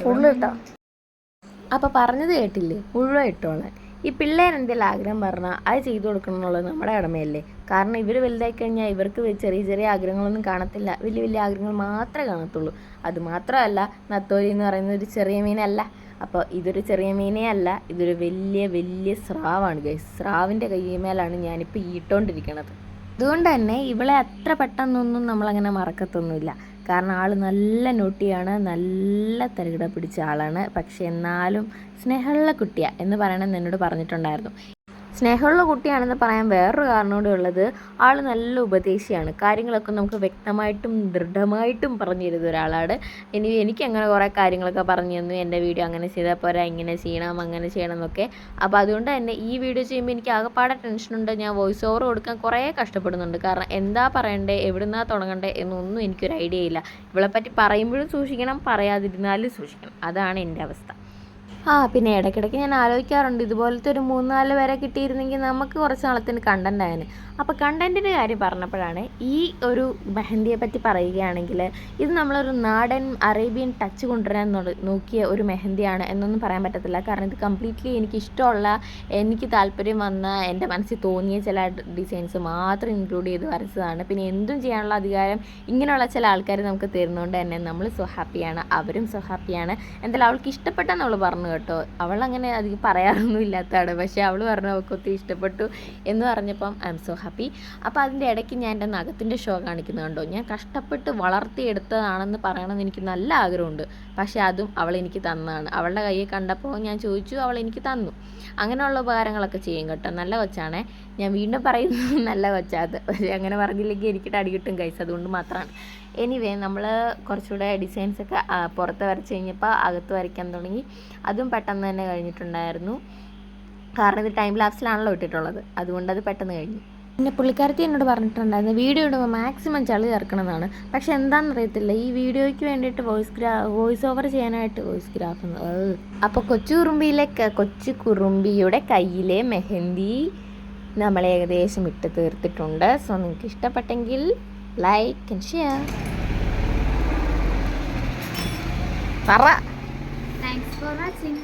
Full ഇട്ടോ. അപ്പോൾ പറഞ്ഞത് കേട്ടില്ലേ, മുഴുവൻ ഇട്ടോളാൻ. ഈ പിള്ളേരെന്തെങ്കിലും ആഗ്രഹം പറഞ്ഞാൽ അത് ചെയ്തു കൊടുക്കണം എന്നുള്ളത് നമ്മുടെ കടമയല്ലേ. കാരണം ഇവർ വലുതായി കഴിഞ്ഞാൽ ഇവർക്ക് ചെറിയ ചെറിയ ആഗ്രഹങ്ങളൊന്നും കാണത്തില്ല, വലിയ വലിയ ആഗ്രഹങ്ങൾ മാത്രമേ കാണത്തുള്ളൂ. അതുമാത്രമല്ല, നത്തോലി എന്ന് പറയുന്നത് ഒരു ചെറിയ മീനല്ല. അപ്പോൾ ഇതൊരു ചെറിയ മീനേ അല്ല, ഇതൊരു വലിയ വലിയ സ്രാവാണ് ഗൈസ്. സ്രാവിൻ്റെ കൈമേലാണ് ഞാനിപ്പോൾ ഈട്ടോണ്ടിരിക്കണത്. അതുകൊണ്ട് തന്നെ ഇവളെ അത്ര പെട്ടെന്നൊന്നും നമ്മളങ്ങനെ മറക്കത്തൊന്നുമില്ല. കാരണം ആൾ നല്ല നോട്ടിയാണ്, നല്ല തരികിട പിടിച്ച ആളാണ്. പക്ഷെ എന്നാലും സ്നേഹമുള്ള കുട്ടിയാണ് എന്ന് പറയണമെന്ന് എന്നോട് പറഞ്ഞിട്ടുണ്ടായിരുന്നു. സ്നേഹമുള്ള കുട്ടിയാണെന്ന് പറയാൻ വേറൊരു കാരണം കൂടി ഉള്ളത്, ആൾ നല്ല ഉപദേശിയാണ്. കാര്യങ്ങളൊക്കെ നമുക്ക് വ്യക്തമായിട്ടും ദൃഢമായിട്ടും പറഞ്ഞു തരുന്ന ഒരാളാണ്. എനിക്ക് അങ്ങനെ കുറേ കാര്യങ്ങളൊക്കെ പറഞ്ഞു തന്നു. എൻ്റെ വീഡിയോ അങ്ങനെ ചെയ്താൽ പോരാ, ഇങ്ങനെ ചെയ്യണം, അങ്ങനെ ചെയ്യണം എന്നൊക്കെ. അപ്പോൾ അതുകൊണ്ട് തന്നെ ഈ വീഡിയോ ചെയ്യുമ്പോൾ എനിക്ക് ആകെപ്പാടെ ടെൻഷനുണ്ട്. ഞാൻ വോയിസ് ഓവർ കൊടുക്കാൻ കുറേ കഷ്ടപ്പെടുന്നുണ്ട്. കാരണം എന്താ പറയണ്ടേ, എവിടുന്നാ തുടങ്ങണ്ടേ എന്നൊന്നും എനിക്കൊരു ഐഡിയ ഇല്ല. ഇവളെപ്പറ്റി പറയുമ്പോഴും സൂക്ഷിക്കണം, പറയാതിരുന്നാലും സൂക്ഷിക്കണം. അതാണ് എൻ്റെ അവസ്ഥ. പിന്നെ ഇടയ്ക്കിടയ്ക്ക് ഞാൻ ആലോചിക്കാറുണ്ട്, ഇതുപോലത്തെ ഒരു 3-4 പേരെ കിട്ടിയിരുന്നെങ്കിൽ നമുക്ക് കുറച്ച് നാളത്തിന് കണ്ടൻ്റ് ആയതിന്. അപ്പോൾ കണ്ടൻറ്റിൻ്റെ കാര്യം പറഞ്ഞപ്പോഴാണ് ഈ ഒരു മെഹന്തിയെ പറ്റി പറയുകയാണെങ്കിൽ, ഇത് നമ്മളൊരു നാടൻ അറേബ്യൻ ടച്ച് കൊണ്ടുവരാൻ നോക്കിയ ഒരു മെഹന്തിയാണ് എന്നൊന്നും പറയാൻ പറ്റത്തില്ല. കാരണം ഇത് കംപ്ലീറ്റ്ലി എനിക്കിഷ്ടമുള്ള, എനിക്ക് താല്പര്യം വന്ന, എൻ്റെ മനസ്സിൽ തോന്നിയ ചില ഡിസൈൻസ് മാത്രം ഇൻക്ലൂഡ് ചെയ്ത് വരച്ചതാണ്. പിന്നെ എന്തും ചെയ്യാനുള്ള അധികാരം ഇങ്ങനെയുള്ള ചില ആൾക്കാർ നമുക്ക് തരുന്നതുകൊണ്ട് തന്നെ നമ്മൾ സോ ഹാപ്പിയാണ്, അവരും സോ ഹാപ്പിയാണ്. എന്തായാലും അവൾക്ക് ഇഷ്ടപ്പെട്ടെന്ന് അവൾ പറഞ്ഞു കേട്ടോ. അവളങ്ങനെ അധികം പറയാറൊന്നും ഇല്ലാത്തതാണ്. പക്ഷേ അവൾ പറഞ്ഞു അവൾക്ക് ഒത്തിരി ഇഷ്ടപ്പെട്ടു എന്ന് പറഞ്ഞപ്പം ഐ എം സോ ഹാപ്പി. അപ്പോൾ അതിൻ്റെ ഇടയ്ക്ക് ഞാൻ എൻ്റെ നഖത്തിൻ്റെ ഷോ കാണിക്കുന്നത് കണ്ടോ. ഞാൻ കഷ്ടപ്പെട്ട് വളർത്തിയെടുത്തതാണെന്ന് പറയണമെന്ന് എനിക്ക് നല്ല ആഗ്രഹമുണ്ട്. പക്ഷേ അതും അവൾ എനിക്ക് തന്നതാണ്. അവളുടെ കയ്യിൽ കണ്ടപ്പോൾ ഞാൻ ചോദിച്ചു, അവൾ എനിക്ക് തന്നു. അങ്ങനെയുള്ള ഉപകാരങ്ങളൊക്കെ ചെയ്യും കേട്ടോ. നല്ല കൊച്ചാണേ. ഞാൻ വീണ്ടും പറയുന്നു, നല്ല കൊച്ചാത്. പക്ഷേ അങ്ങനെ പറഞ്ഞില്ലെങ്കിൽ എനിക്കിട്ട് അടി കിട്ടും ഗൈസ്. അതുകൊണ്ട് മാത്രമാണ്. എനിവേ നമ്മൾ കുറച്ചുകൂടെ ഡിസൈൻസൊക്കെ പുറത്ത് വരച്ച് കഴിഞ്ഞപ്പോൾ അകത്ത് വരയ്ക്കാൻ തുടങ്ങി. അതും പെട്ടെന്ന് തന്നെ കഴിഞ്ഞിട്ടുണ്ടായിരുന്നു. കാരണം ഇത് ടൈം ലാപ്സിലാണല്ലോ ഇട്ടിട്ടുള്ളത്, അതുകൊണ്ട് അത് പെട്ടെന്ന് കഴിഞ്ഞു. പിന്നെ പുള്ളിക്കാരത്തി എന്നോട് പറഞ്ഞിട്ടുണ്ടായിരുന്നു വീഡിയോ ഇടുമ്പോൾ മാക്സിമം ചളി ചേർക്കണമെന്നാണ്. പക്ഷെ എന്താണെന്നറിയത്തില്ല, ഈ വീഡിയോയ്ക്ക് വേണ്ടിയിട്ട് വോയിസ് ഓവർ ചെയ്യാനായിട്ട് അപ്പോൾ കൊച്ചു കുറുമ്പിയുടെ കയ്യിലെ മെഹന്തി നമ്മൾ ഏകദേശം ഇട്ട് തീർത്തിട്ടുണ്ട്. സോ നിങ്ങൾക്ക് ഇഷ്ടപ്പെട്ടെങ്കിൽ like and share. Thanks for watching.